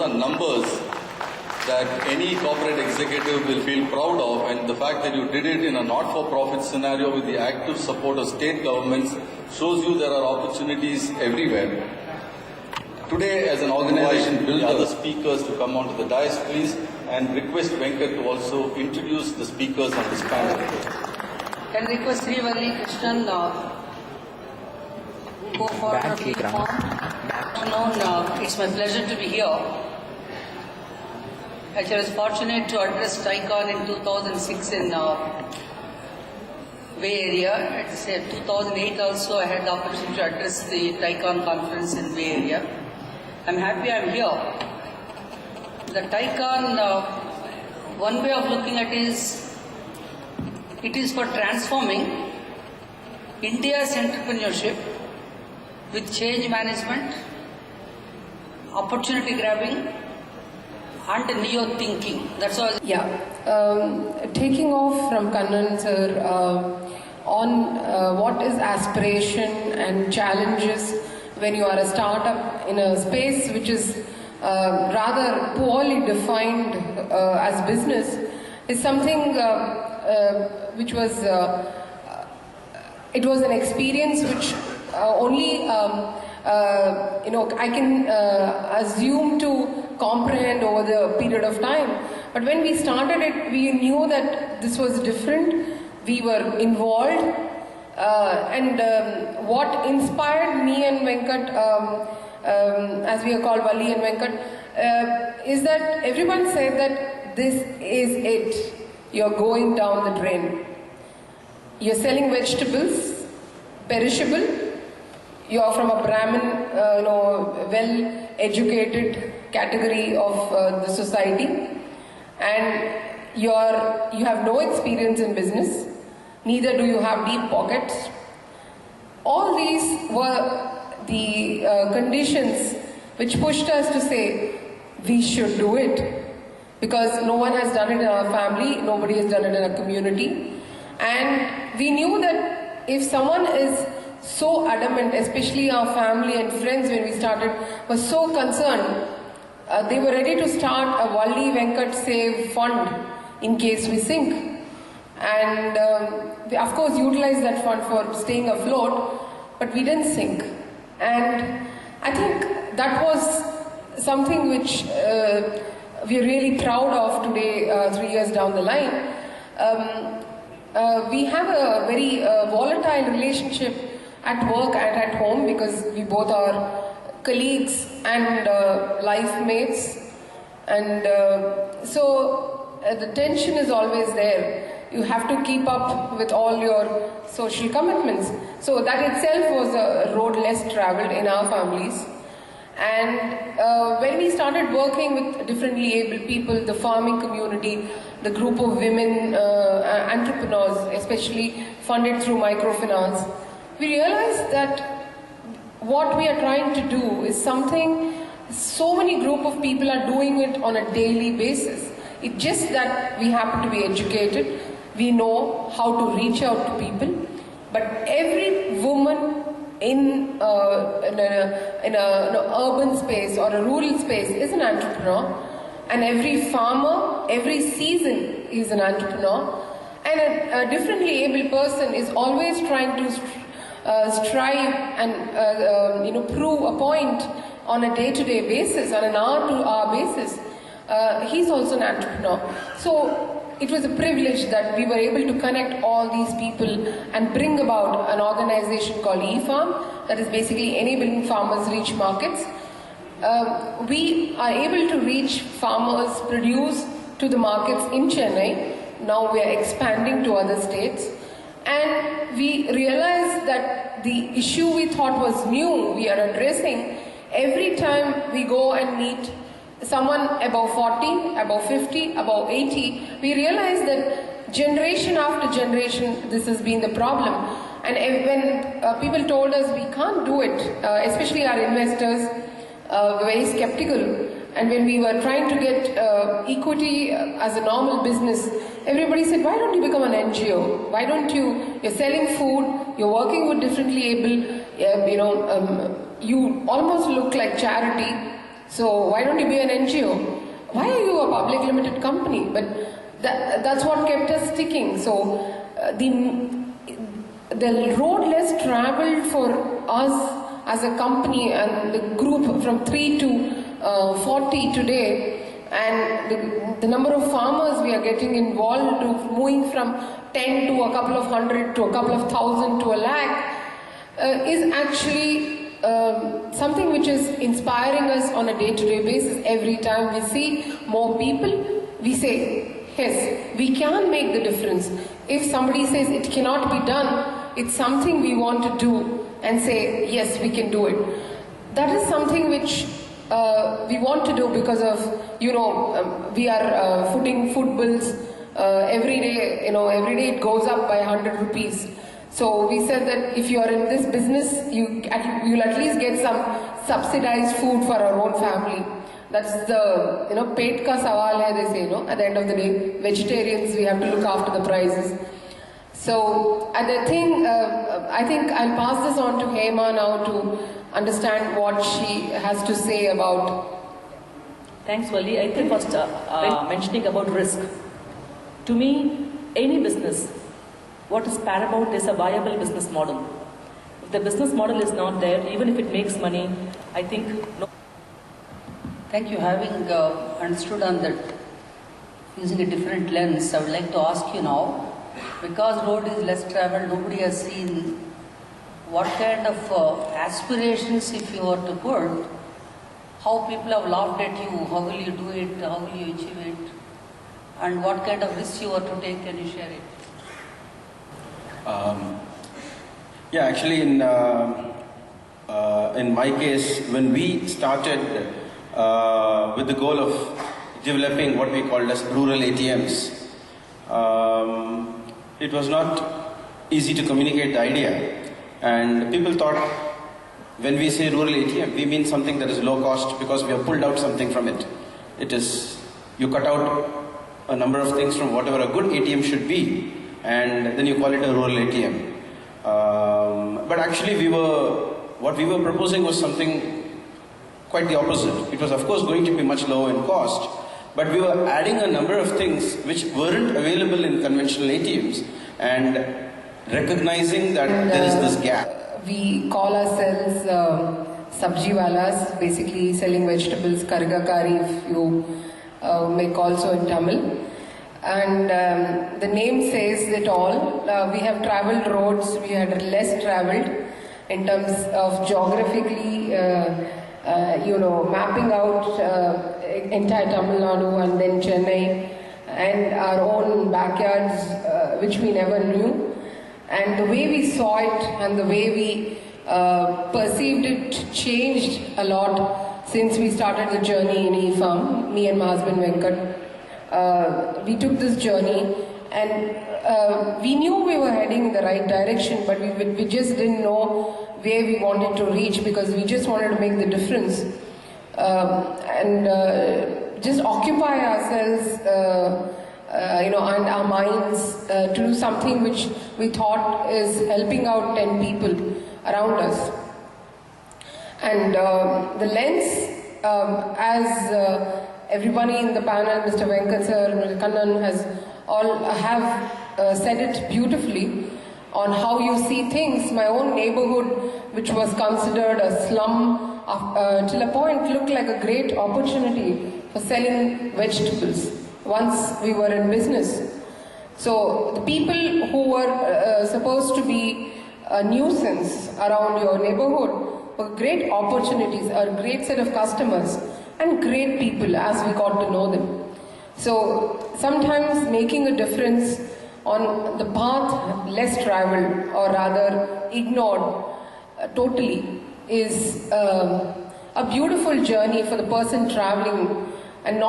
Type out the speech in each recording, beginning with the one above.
numbers that any corporate executive will feel proud of, and the fact that you did it in a not-for-profit scenario with the active support of state governments shows you there are opportunities everywhere. Today, as an organization, build other speakers to come onto the dais, please, and request Venkat to also introduce the speakers on this panel. Can request Srivalli, Krishnan, go for eFarm. It's my pleasure to be here. Actually, I was fortunate to address TieCon in 2006 in Bay Area. At 2008 also, I had the opportunity to address the TieCon conference in Bay Area. I'm happy I'm here. The TieCon, one way of looking at it is for transforming India's entrepreneurship with change management, opportunity grabbing, and neo-thinking. That's all. Yeah. Taking off from Kannan sir on what is aspiration and challenges when you are a startup in a space which is rather poorly defined as business is something which was it was an experience which only I can assume to comprehend over the period of time. But when we started it, we knew that this was different. We were involved, and what inspired me and Venkat, as we are called Valli and Venkat, is that everyone said that this is it. You're going down the drain. You're selling vegetables, perishable. You are from a Brahmin, well-educated category of the society, and you have no experience in business. Neither do you have deep pockets. All these were the conditions which pushed us to say we should do it, because no one has done it in our family, nobody has done it in our community, and we knew that if someone is so adamant, especially our family and friends when we started, were so concerned, they were ready to start a Valli Venkat Save Fund in case we sink. And we of course utilized that fund for staying afloat, but we didn't sink. And I think that was something which we are really proud of today, 3 years down the line. We have a very volatile relationship at work and at home, because we both are colleagues and life mates, and so the tension is always there. You have to keep up with all your social commitments. So that itself was a road less traveled in our families. And when we started working with differently abled people, the farming community, the group of women entrepreneurs, especially funded through microfinance, we realized that what we are trying to do is something so many group of people are doing it on a daily basis. It's just that we happen to be educated, we know how to reach out to people, but every woman in an urban space or a rural space is an entrepreneur, and every farmer, every season is an entrepreneur, and a differently abled person is always trying to strive and prove a point on a day-to-day basis, on an hour-to-hour basis. He's also an entrepreneur. So it was a privilege that we were able to connect all these people and bring about an organization called eFarm, that is basically enabling farmers reach markets. We are able to reach farmers' produce to the markets in Chennai. Now we are expanding to other states. And we realized that the issue we thought was new, we are addressing. Every time we go and meet someone above 40, above 50, above 80, we realize that generation after generation, this has been the problem. And when people told us we can't do it, especially our investors, were very skeptical. And when we were trying to get equity as a normal business, everybody said, why don't you become an NGO? Why don't you're selling food, you're working with differently able, you almost look like charity. So why don't you be an NGO? Why are you a public limited company? But that's what kept us sticking. So the road less traveled for us as a company and the group from 3 to 40 today, and the number of farmers we are getting involved to moving from 10 to a couple of hundred to a couple of thousand to a lakh is actually something which is inspiring us on a day-to-day basis. Every time we see more people, we say, yes, we can make the difference. If somebody says it cannot be done, it's something we want to do and say, yes, we can do it. That is something which we want to do because of, we are footing food bills every day, every day it goes up by 100 rupees. So we said that if you are in this business, you'll at least get some subsidized food for our own family. That's the, pet ka sawal hai, they say, at the end of the day, vegetarians, we have to look after the prices. So I think I'll pass this on to Hema now to understand what she has to say about. Thanks, Valli. I think first mentioning about risk. To me, any business, what is paramount is a viable business model. If the business model is not there, even if it makes money, I think no. Thank you. Having understood on that, using a different lens, I would like to ask you now, because road is less travelled, nobody has seen what kind of aspirations, if you were to put, how people have laughed at you, how will you do it, how will you achieve it, and what kind of risks you were to take, can you share it? Yeah, actually in my case, when we started with the goal of developing what we called as rural ATMs, it was not easy to communicate the idea, and people thought when we say rural ATM, we mean something that is low cost because we have pulled out something from it. It is, you cut out a number of things from whatever a good ATM should be, and then you call it a rural ATM. But actually what we were proposing was something quite the opposite. It was of course going to be much lower in cost, but we were adding a number of things which weren't available in conventional ATMs and recognizing that there is this gap. We call ourselves sabji walas, basically selling vegetables, kargakari if you may call so in Tamil. And the name says it all. We have travelled roads, we had less travelled in terms of geographically, mapping out entire Tamil Nadu and then Chennai and our own backyards, which we never knew. And the way we saw it and the way we perceived it changed a lot since we started the journey in eFarm, me and my husband Venkat. We took this journey and we knew we were heading in the right direction, but we just didn't know where we wanted to reach because we just wanted to make the difference and just occupy ourselves and our minds to do something which we thought is helping out 10 people around us. And the lens, as everybody in the panel, Mr. Venkat sir, Mr. Kannan have said it beautifully on how you see things. My own neighborhood, which was considered a slum, till a point looked like a great opportunity for selling vegetables once we were in business. So the people who were supposed to be a nuisance around your neighborhood were great opportunities, a great set of customers and great people as we got to know them. So sometimes making a difference on the path less traveled or rather ignored totally is a beautiful journey for the person traveling and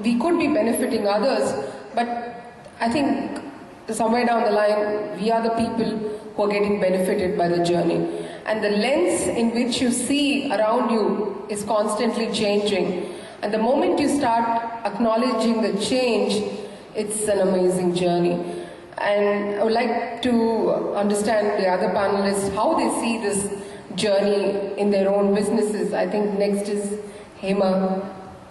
we could be benefiting others, but I think somewhere down the line we are the people who are getting benefited by the journey. And the lens in which you see around you is constantly changing. And the moment you start acknowledging the change, it's an amazing journey. And I would like to understand the other panelists, how they see this journey in their own businesses. I think next is Hema,